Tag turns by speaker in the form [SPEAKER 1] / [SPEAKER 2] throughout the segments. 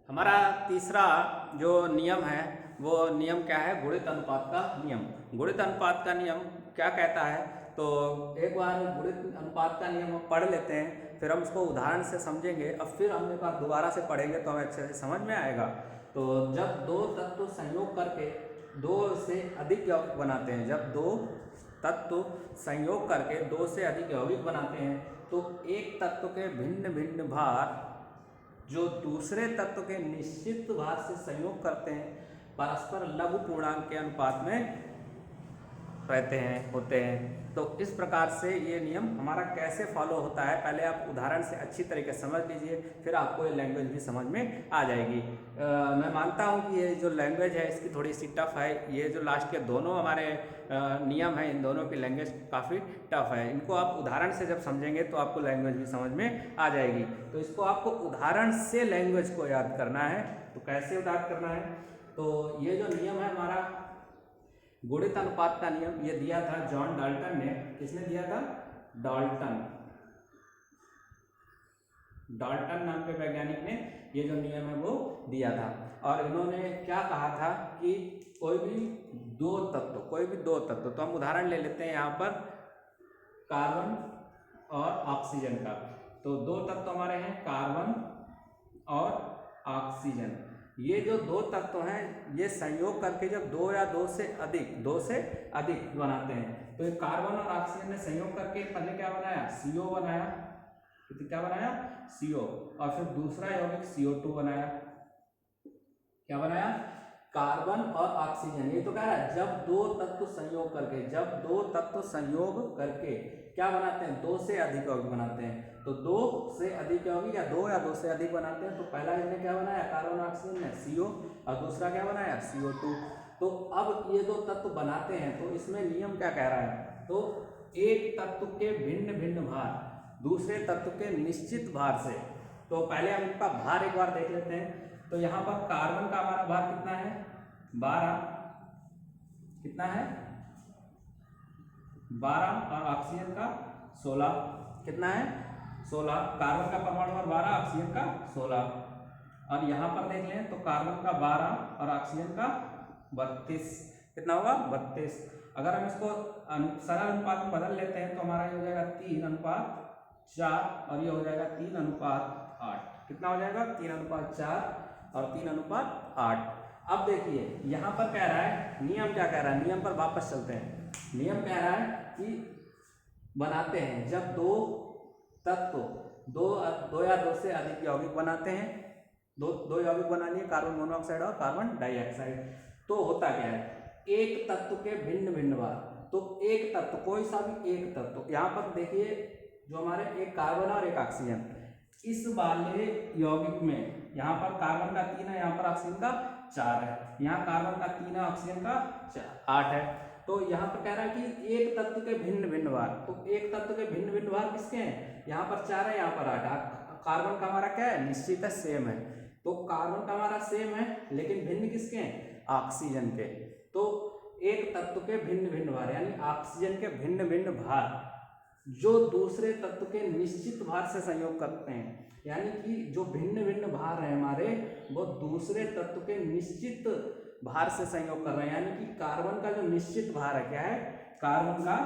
[SPEAKER 1] हमारा तीसरा जो नियम है वो नियम क्या है? गुणित अनुपात का नियम। गुणित अनुपात का नियम क्या कहता है? तो एक बार गुणित अनुपात का नियम हम पढ़ लेते हैं, फिर हम उसको उदाहरण से समझेंगे। अब फिर हम एक बार दोबारा से पढ़ेंगे तो हमें अच्छे से समझ में आएगा। तो जब दो तत्व संयोग करके दो से अधिक यौगिक बनाते हैं, जब दो तत्व संयोग करके दो से अधिक यौगिक बनाते हैं तो एक तत्व के भिन्न भिन्न भार जो दूसरे तत्व के निश्चित भार से संयोग करते हैं परस्पर लघु पूर्णांक के अनुपात में रहते हैं होते हैं। तो इस प्रकार से ये नियम हमारा कैसे फॉलो होता है, पहले आप उदाहरण से अच्छी तरीके से समझ लीजिए, फिर आपको ये लैंग्वेज भी समझ में आ जाएगी। मैं मानता हूँ कि ये जो लैंग्वेज है इसकी थोड़ी सी टफ है। ये जो लास्ट के दोनों हमारे नियम हैं, इन दोनों की लैंग्वेज काफ़ी टफ है। इनको आप उदाहरण से जब समझेंगे तो आपको लैंग्वेज भी समझ में आ जाएगी। तो इसको आपको उदाहरण से लैंग्वेज को याद करना है। तो कैसे याद करना है? तो ये जो नियम है हमारा गुणित अनुपात का नियम, ये दिया था जॉन डाल्टन ने। किसने दिया था? डाल्टन नाम के वैज्ञानिक ने ये जो नियम है वो दिया था। और इन्होंने क्या कहा था कि कोई भी दो तत्व, तो हम उदाहरण ले लेते हैं यहाँ पर कार्बन और ऑक्सीजन का। तो दो तत्व हमारे हैं कार्बन और ऑक्सीजन। ये जो दो तत्व हैं ये संयोग करके जब दो या दो से अधिक बनाते हैं, तो ये कार्बन और ऑक्सीजन ने संयोग करके पहले क्या बनाया? CO बनाया। तो क्या बनाया? CO। और फिर दूसरा यौगिक CO2 बनाया। क्या बनाया? कार्बन और ऑक्सीजन। ये तो कह रहा है जब दो तत्व संयोग करके क्या बनाते हैं? दो से अधिक यौगिक बनाते हैं। तो दो से अधिक यौगिक या दो से अधिक बनाते हैं। तो पहला इन्होंने क्या बनाया? कार्बन ऑक्सीजन ने CO, और दूसरा क्या बनाया? CO2। तो अब ये दो तत्व बनाते हैं तो इसमें नियम क्या कह रहा है? तो एक तत्व के भिन्न भिन्न भार दूसरे तत्व के निश्चित भार से। तो पहले हम इनका भार एक बार देख लेते हैं। तो यहाँ पर कार्बन का हमारा भार कितना है? 12। कितना है? 12। और ऑक्सीजन का 16। कितना है? 16। कार्बन का परमाणु भार 12, ऑक्सीजन का 16। और यहाँ पर देख लें तो कार्बन का 12 और ऑक्सीजन का 32। कितना होगा? 32। अगर हम इसको सरल अनुपात में बदल लेते हैं तो हमारा ये हो जाएगा 3:4 और ये हो जाएगा 3:8। कितना हो जाएगा? 3:4 और 3:8। अब देखिए यहाँ पर कह रहा है, नियम क्या कह रहा है? नियम पर वापस चलते हैं। नियम कह रहा है कि बनाते हैं जब दो तत्व दो या दो से अधिक यौगिक बनाते हैं। दो यौगिक बना लिए, कार्बन मोनोऑक्साइड और कार्बन डाइऑक्साइड। तो होता क्या है? एक तत्व के भिन्न भिन्न भार। तो एक तत्व, कोई सा भी एक तत्व, यहाँ पर देखिए जो हमारे एक कार्बन और एक ऑक्सीजन, इस वाले यौगिक में यहाँ पर कार्बन का 3 है, यहाँ पर ऑक्सीजन का 4 है। यहाँ कार्बन का 3 है, ऑक्सीजन का 8 है। तो यहाँ पर कह रहा है कि एक तत्व के भिन्न भिन्न भार। तो एक तत्व के भिन्न भिन्न भार किसके हैं? यहाँ पर 4 है, यहाँ पर 8 है। कार्बन का हमारा क्या है? निश्चित है, सेम है। तो कार्बन का हमारा सेम है लेकिन भिन्न किसके हैं? ऑक्सीजन के। तो एक तत्व के भिन्न भिन्न भार यानी ऑक्सीजन के भिन्न भिन्न भार जो दूसरे तत्व के निश्चित भार से संयोग करते हैं, यानी कि जो भिन्न भिन्न भार है हमारे वो दूसरे तत्व के निश्चित भार से संयोग कर रहे हैं। यानी कि कार्बन का जो निश्चित भार है, क्या है? कार्बन का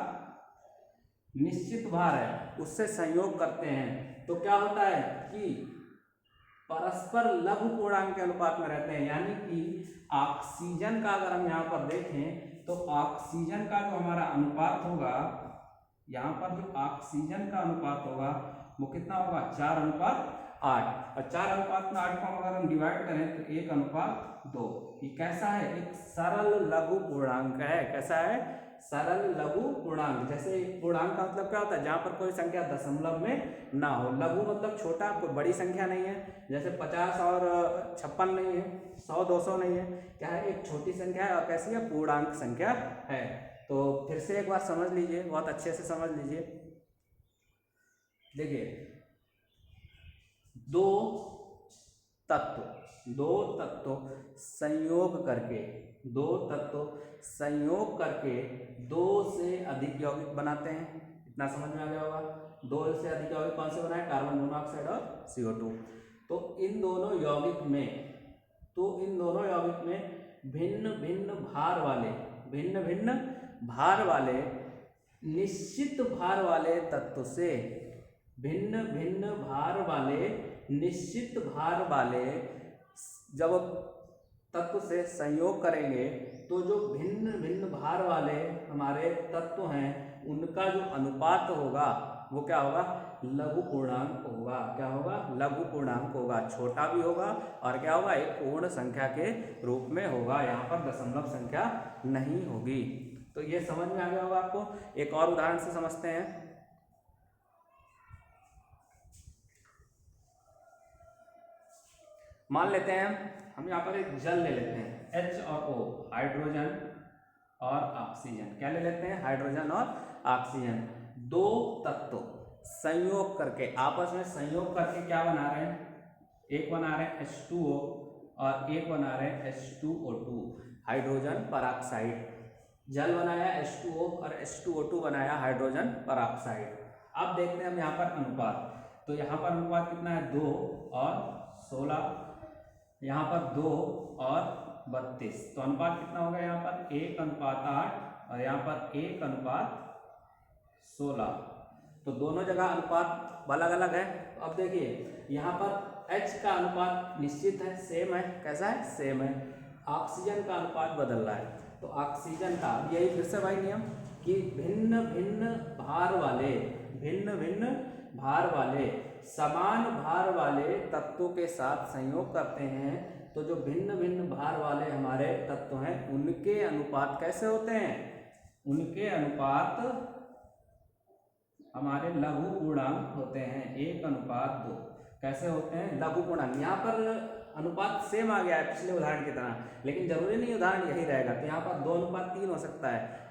[SPEAKER 1] निश्चित भार है, उससे संयोग करते हैं। तो क्या होता है कि परस्पर लघु पूर्णांक के अनुपात में रहते हैं। यानी कि ऑक्सीजन का अगर हम यहाँ पर देखें तो ऑक्सीजन का जो हमारा अनुपात होगा, यहाँ पर जो ऑक्सीजन का अनुपात होगा वो कितना होगा? 4:8। और 4:8 को अगर हम डिवाइड करें तो 1:2। ये कैसा है? एक सरल लघु पूर्णांक है। कैसा है? सरल लघु पूर्णांक। जैसे पूर्णांक का मतलब क्या होता है? जहाँ पर कोई संख्या दशमलव में ना हो। लघु मतलब छोटा, कोई बड़ी संख्या नहीं है। जैसे 50 और 56 नहीं है, 100 200 नहीं है। क्या है? एक छोटी संख्या है और कैसी है? पूर्णांक संख्या है। तो फिर से एक बार समझ लीजिए, बहुत अच्छे से समझ लीजिए। देखिए दो तत्व संयोग करके दो से अधिक यौगिक बनाते हैं। इतना समझ में आ गया होगा। दो से अधिक यौगिक कौन से बनाए? कार्बन मोनोऑक्साइड और CO2। तो इन दोनों यौगिक में तो इन दोनों यौगिक में भिन्न भिन्न भार वाले निश्चित भार वाले तत्व से निश्चित भार वाले जब तत्व से संयोग करेंगे तो जो भिन्न भिन्न भार वाले हमारे तत्व हैं उनका जो अनुपात होगा वो क्या होगा, लघु पूर्णांक होगा। क्या होगा, लघु पूर्णांक होगा, छोटा भी होगा और क्या होगा, एक पूर्ण संख्या के रूप में होगा। यहाँ पर दशमलव संख्या नहीं होगी। तो ये समझ में आ गया होगा आपको। एक और उदाहरण से समझते हैं। मान लेते हैं हम यहाँ पर एक जल ले लेते हैं, H और O, हाइड्रोजन और ऑक्सीजन। क्या ले लेते हैं, हाइड्रोजन और ऑक्सीजन। दो तत्व संयोग करके, आपस में संयोग करके क्या बना रहे हैं, एक बना रहे हैं H2O और एक बना रहे हैं H2O2, हाइड्रोजन परऑक्साइड। जल बनाया H2O और H2O2 बनाया हाइड्रोजन परऑक्साइड। अब देखते हैं हम यहाँ पर अनुपात। तो यहाँ पर अनुपात कितना है, 2 और 16, यहाँ पर 2 और 32। तो अनुपात कितना होगा, यहाँ पर 1:8 और यहाँ पर 1:16। तो दोनों जगह अनुपात अलग अलग है। अब देखिए यहाँ पर H का अनुपात निश्चित है, सेम है। कैसा है, सेम है। ऑक्सीजन का अनुपात बदल रहा है। तो ऑक्सीजन का यही फिर से भाई नियम कि भिन्न भिन्न भार वाले समान भार वाले तत्वों के साथ संयोग करते हैं तो जो भिन्न भिन्न भार वाले हमारे तत्व हैं उनके अनुपात कैसे होते हैं, उनके अनुपात हमारे लघु पूर्णांक होते हैं, 1:2। कैसे होते हैं, लघु पूर्णांक। यहाँ पर अनुपात सेम आ गया है पिछले उदाहरण की तरह, लेकिन जरूरी नहीं उदाहरण यही रहेगा। तो यहाँ पर 2:3 हो सकता है,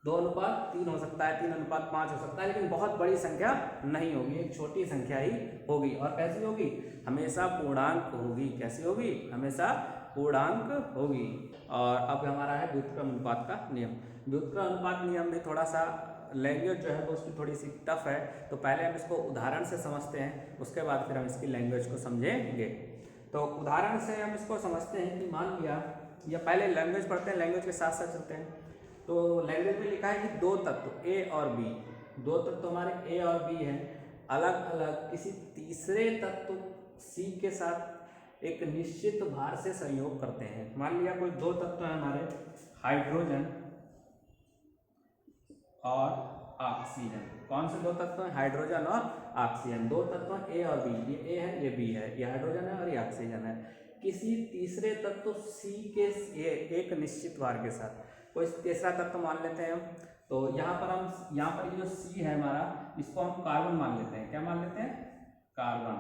[SPEAKER 1] 2:3 हो सकता है, 3:5 हो सकता है, लेकिन बहुत बड़ी संख्या नहीं होगी, एक छोटी संख्या ही होगी। और कैसी होगी, हमेशा पूर्णांक होगी। कैसी होगी, हमेशा पूर्णांक होगी। और अब हमारा है व्युत्क्रम अनुपात का नियम। व्युत्क्रम अनुपात नियम भी थोड़ा सा लैंग्वेज जो है वो उसकी थोड़ी सी टफ है। तो पहले हम इसको उदाहरण से समझते हैं, उसके बाद फिर हम इसकी लैंग्वेज को समझेंगे। तो उदाहरण से हम इसको समझते हैं कि मान लिया, या पहले लैंग्वेज पढ़ते हैं, लैंग्वेज के साथ साथ चलते हैं। तो लैंग्वेज में लिखा है कि दो तत्व A और B, दो तत्व हमारे A और B हैं, अलग अलग किसी तीसरे तत्व C के साथ एक निश्चित भार से संयोग करते हैं। मान लिया कोई दो तत्व हैं हमारे, हाइड्रोजन और ऑक्सीजन। कौन से दो तत्व हैं, हाइड्रोजन और ऑक्सीजन। दो तत्व A और B, ये A है ये B है, ये हाइड्रोजन है और ये ऑक्सीजन है। किसी तीसरे तत्व C के एक निश्चित भार के साथ कोई तीसरा तत्व मान लेते हैं हम। तो यहाँ पर ये जो C है हमारा, इसको हम कार्बन मान लेते हैं। क्या मान लेते हैं, कार्बन।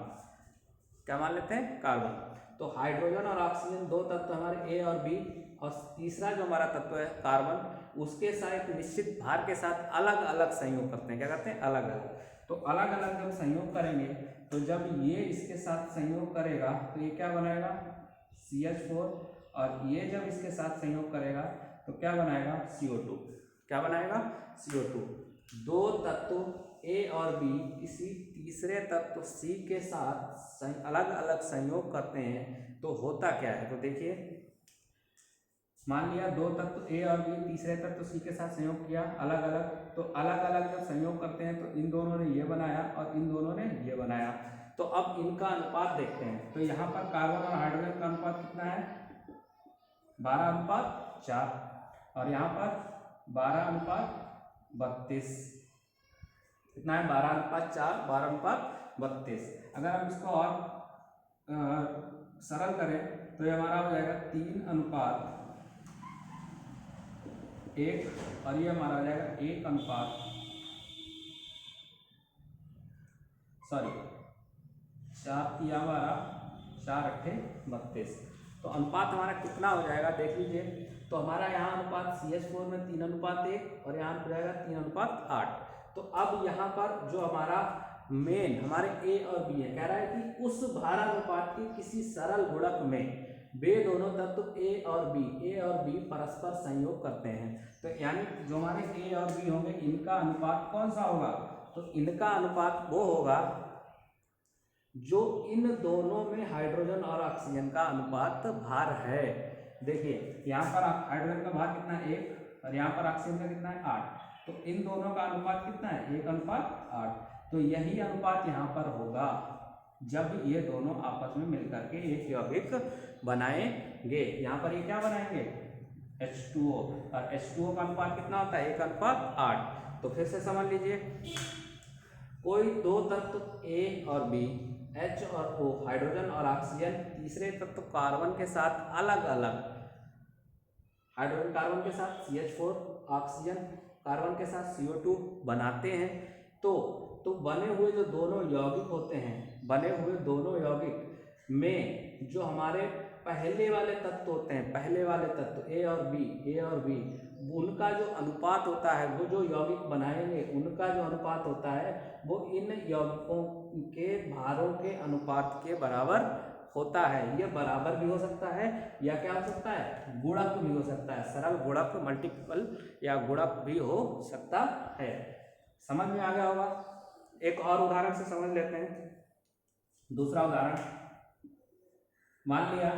[SPEAKER 1] क्या मान लेते हैं, कार्बन। तो हाइड्रोजन और ऑक्सीजन दो तत्व हमारे A और B, और तीसरा जो हमारा तत्व है कार्बन, उसके साथ एक निश्चित भार के साथ अलग अलग संयोग करते हैं। क्या करते हैं, अलग अलग। तो अलग अलग जब संयोग करेंगे तो जब ये इसके साथ संयोग करेगा तो ये क्या बनाएगा, CH4, और ये जब इसके साथ संयोग करेगा तो क्या बनाएगा, CO2। क्या बनाएगा, CO2। दो तत्व A और B किसी तीसरे तत्व C के साथ अलग अलग संयोग करते हैं तो होता क्या है। तो देखिए, मान लिया दो तत्व A और B तीसरे तत्व C के साथ संयोग किया अलग अलग, तो अलग अलग जब संयोग करते हैं तो इन दोनों ने ये बनाया और इन दोनों ने ये बनाया। तो अब इनका अनुपात देखते हैं। तो यहाँ पर कार्बन और हाइड्रोजन का अनुपात कितना है, 12:4, और यहाँ पर 12:32। कितना है, 12:4, 12:32। अगर हम इसको और सरल करें तो ये हमारा हो जाएगा 3:1, और ये हमारा हो जाएगा 4:32। तो अनुपात हमारा कितना हो जाएगा देख लीजिए। तो हमारा यहाँ अनुपात CH4 में 3:1 और यहाँ हो जाएगा 3:8। तो अब यहाँ पर जो हमारा मेन हमारे A और B है, कह रहा है कि उस भारानुपात के किसी सरल गुणक में वे दोनों तत्व A और B परस्पर संयोग करते हैं। तो यानी जो हमारे A और B होंगे इनका अनुपात कौन सा होगा, तो इनका अनुपात वो होगा जो इन दोनों में हाइड्रोजन और ऑक्सीजन का अनुपात भार है। देखिए यहाँ पर हाइड्रोजन का भार कितना है 1 और यहाँ पर ऑक्सीजन का कितना है 8, तो इन दोनों का अनुपात कितना है 1:8। तो यही अनुपात यहाँ पर होगा जब ये दोनों आपस में मिलकर के एक यौगिक बनाएंगे। यहाँ पर ये क्या बनाएंगे H2O, और H2O का अनुपात कितना होता है 1:8। तो फिर से समझ लीजिए, कोई दो तत्व A और B, H और O, हाइड्रोजन और ऑक्सीजन, तीसरे तत्व कार्बन के साथ अलग अलग, हाइड्रोजन कार्बन के साथ CH4, ऑक्सीजन कार्बन के साथ CO2 बनाते हैं। तो बने हुए जो दोनों यौगिक होते हैं, बने हुए दोनों यौगिक में जो हमारे पहले वाले तत्व होते हैं, पहले वाले तत्व A और B, उनका जो अनुपात होता है, वो जो यौगिक बनाएंगे उनका जो अनुपात होता है वो इन यौगिकों के भारों के अनुपात के बराबर होता है। ये बराबर भी हो सकता है या क्या हो सकता है गुणक भी हो सकता है, सरल गुणक मल्टीपल या गुणक भी हो सकता है। समझ में आ गया होगा। एक और उदाहरण से समझ लेते हैं। दूसरा उदाहरण, मान लिया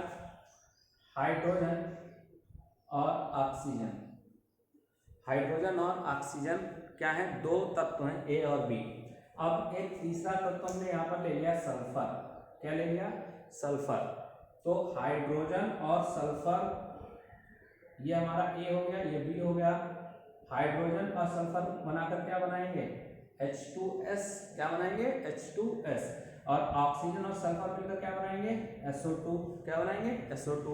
[SPEAKER 1] हाइड्रोजन और ऑक्सीजन, हाइड्रोजन और ऑक्सीजन क्या है, दो तत्व हैं A और B। अब एक तीसरा तत्व हमने यहाँ पर ले लिया सल्फर। क्या ले लिया सल्फर। तो हाइड्रोजन और सल्फर, ये हमारा A हो गया, ये B हो गया। हाइड्रोजन और सल्फर बनाकर क्या बनाएंगे H2S, क्या बनाएंगे H2S। और ऑक्सीजन और सल्फर मिलकर क्या बनाएंगे SO2, क्या बनाएंगे SO2।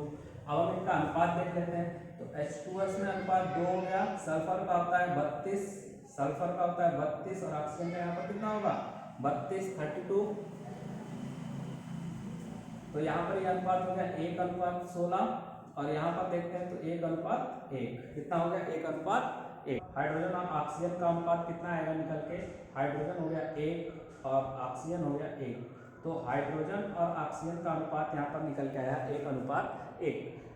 [SPEAKER 1] अब हम इनका अनुपात देख लेते हैं। तो H2S में अनुपात 2 हो गया, सल्फर का होता है 32, सल्फर का होता है 32 और ऑक्सीजन का यहाँ पर कितना होगा 32, 32। तो यहाँ पर यह अनुपात हो गया 1:16 और यहाँ पर देखते हैं तो 1:1, कितना हो गया 1:1। हाइड्रोजन और ऑक्सीजन का अनुपात कितना आएगा निकल के, हाइड्रोजन हो गया 1 और ऑक्सीजन हो गया 1। तो हाइड्रोजन और ऑक्सीजन का अनुपात यहाँ पर निकल के आया 1:1।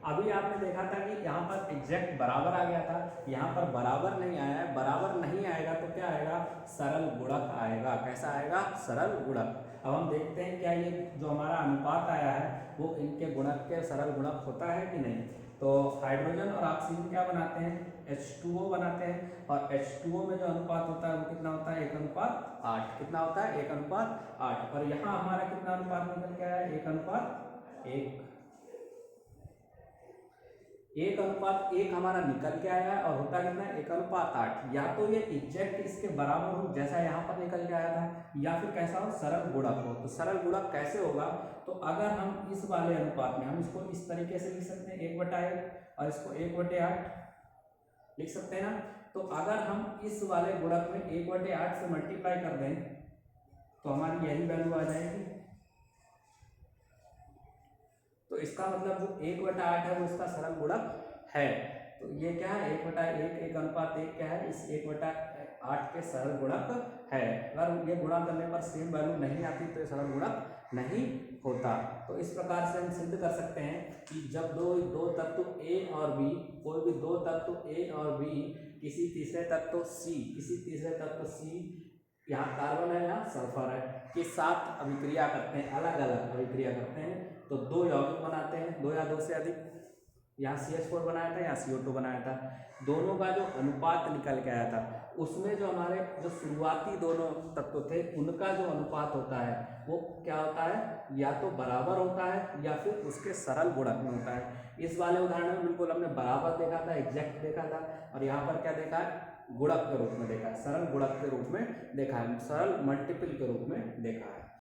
[SPEAKER 1] अभी आपने देखा था कि यहाँ पर एग्जैक्ट बराबर आ गया था, यहाँ पर बराबर नहीं आया है। बराबर नहीं आएगा तो क्या आएगा सरल गुणक आएगा। कैसा आएगा सरल गुणक। अब हम देखते हैं क्या ये जो हमारा अनुपात आया है वो इनके गुणक के सरल गुणक होता है कि नहीं। तो हाइड्रोजन और ऑक्सीजन क्या बनाते हैं H2O बनाते हैं, और H2O में जो अनुपात होता है वो कितना होता है 1:8। कितना होता है 1:8। और यहाँ हमारा कितना अनुपात निकल के आया 1:1। 1:1 हमारा निकल के आया है और होता कितना है 1:8। या तो ये एग्जैक्ट इसके बराबर हो जैसा यहाँ पर निकल के आया था, या फिर कैसा हो सरल गुणक हो। तो सरल गुणक कैसे होगा, तो अगर हम इस वाले अनुपात में हम इसको इस तरीके से लिख सकते हैं 1/1 और इसको 1/8 लिख सकते हैं ना। तो अगर हम इस वाले गुणक में 1/8 से मल्टीप्लाई कर दें तो हमारी यही वैल्यू आ जाएगी। तो इसका मतलब जो 1/8 है वो इसका सरल गुणक है। तो ये क्या है 1/1, 1:1 क्या है, इस 1/8 के सरल गुणक है। अगर ये गुणा करने पर सेम वैल्यू नहीं आती तो ये सरल गुणक नहीं होता। तो इस प्रकार से हम सिद्ध कर सकते हैं कि जब दो तत्व A और B, कोई भी दो तत्व A और B किसी तीसरे तत्व C, यहाँ कार्बन है यहाँ सल्फर है, के साथ अभिक्रिया करते हैं, अलग अलग अभिक्रिया करते हैं तो दो यौगिक बनाते हैं, 2 या 2 से अधिक। यहाँ CH4 बनाया था, यहाँ CO2 बनाया था। दोनों का जो अनुपात निकल के आया था उसमें जो हमारे जो शुरुआती दोनों तत्व थे उनका जो अनुपात होता है वो क्या होता है, या तो बराबर होता है या फिर उसके सरल गुणक में होता है। इस वाले उदाहरण में बिल्कुल हमने बराबर देखा था, एग्जैक्ट देखा था, और यहाँ पर क्या देखा है गुणक के रूप में देखा है, सरल गुणक के रूप में देखा है, सरल मल्टीपल के रूप में देखा है।